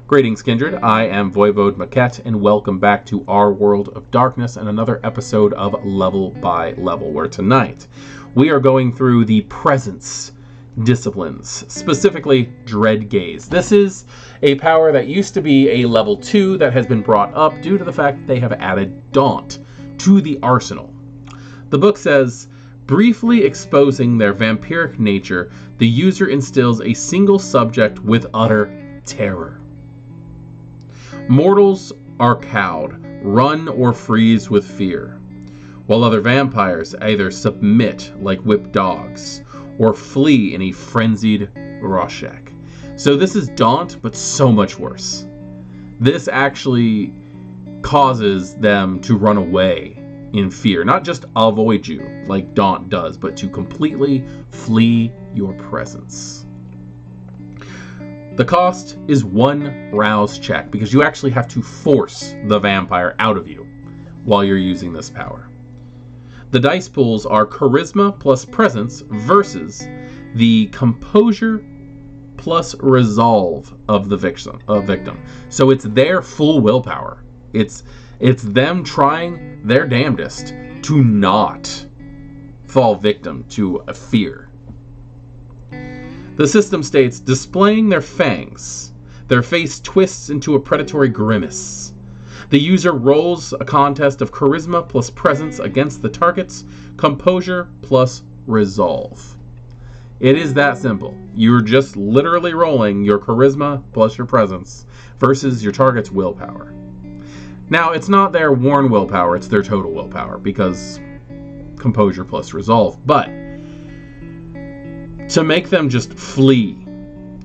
Greetings, Kindred. I am Voivode Maquette, and welcome back to our World of Darkness and another episode of Level by Level, where tonight we are going through the presence disciplines, specifically Dread Gaze. This is a power that used to be a level 2 that has been brought up due to the fact that they have added Daunt to the arsenal. The book says, briefly exposing their vampiric nature, the user instills a single subject with utter terror. Mortals are cowed, run or freeze with fear, while other vampires either submit like whipped dogs or flee in a frenzied Rouse Check. So this is Daunt, but so much worse. This actually causes them to run away in fear, not just avoid you like Daunt does, but to completely flee your presence. The cost is 1 Rouse Check, because you actually have to force the vampire out of you while you're using this power. The dice pools are Charisma plus Presence versus the Composure plus Resolve of the victim. So it's their full willpower. It's them trying their damnedest to not fall victim to a fear. The system states, displaying their fangs, their face twists into a predatory grimace. The user rolls a contest of Charisma plus Presence against the target's Composure plus Resolve. It is that simple. You're just literally rolling your Charisma plus your Presence versus your target's willpower. Now, it's not their worn willpower, it's their total willpower, because Composure plus Resolve, but to make them just flee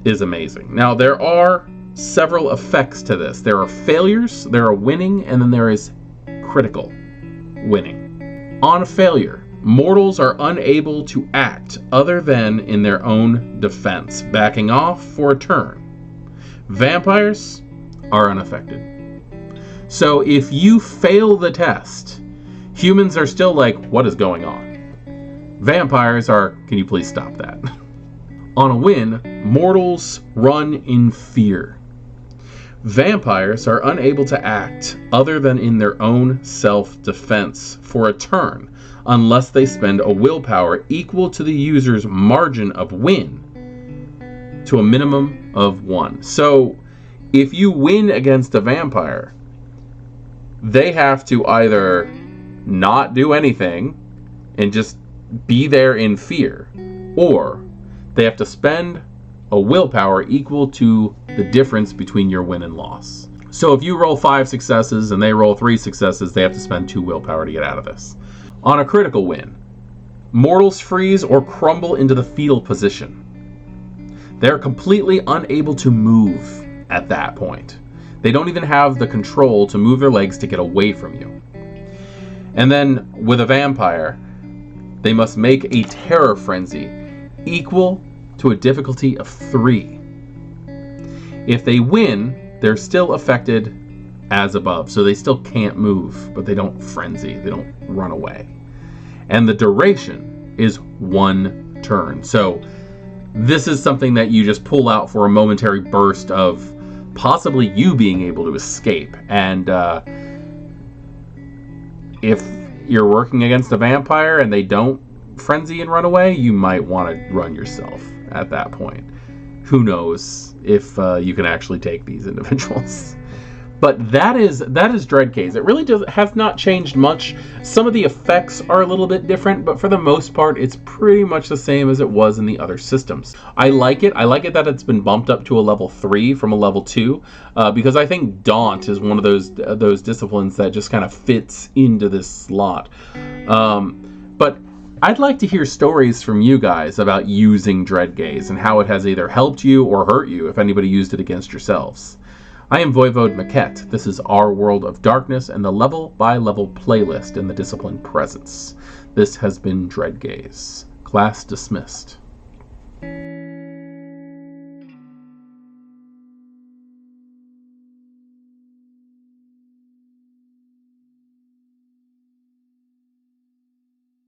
is amazing. Now, there are several effects to this. There are failures, there are winning, and then there is critical winning. On a failure, mortals are unable to act other than in their own defense, backing off for a turn. Vampires are unaffected. So if you fail the test, humans are still like, what is going on? Vampires are, can you please stop that? On a win, mortals run in fear. Vampires are unable to act other than in their own self-defense for a turn, unless they spend a willpower equal to the user's margin of win to a minimum of 1. So, if you win against a vampire, they have to either not do anything and just be there in fear, or they have to spend a willpower equal to the difference between your win and loss. So if you roll 5 successes and they roll 3 successes, they have to spend 2 willpower to get out of this. On a critical win, mortals freeze or crumble into the fetal position. They're completely unable to move at that point. They don't even have the control to move their legs to get away from you. And then with a vampire, they must make a terror frenzy equal to a difficulty of 3. If they win, they're still affected as above, so they still can't move, but they don't frenzy, they don't run away. And the duration is 1 turn. So this is something that you just pull out for a momentary burst of possibly you being able to escape. And if you're working against a vampire and they don't frenzy and run away, you might want to run yourself at that point. Who knows if you can actually take these individuals. But that is Dread Gaze. It really has not changed much. Some of the effects are a little bit different, but for the most part, it's pretty much the same as it was in the other systems. I like it. I like it that it's been bumped up to a level 3 from a level 2, because I think Daunt is one of those disciplines that just kind of fits into this slot. But I'd like to hear stories from you guys about using Dread Gaze and how it has either helped you or hurt you if anybody used it against yourselves. I am Voivode Maquette. This is our World of Darkness and the level by level playlist in the discipline Presence. This has been Dread Gaze. Class dismissed.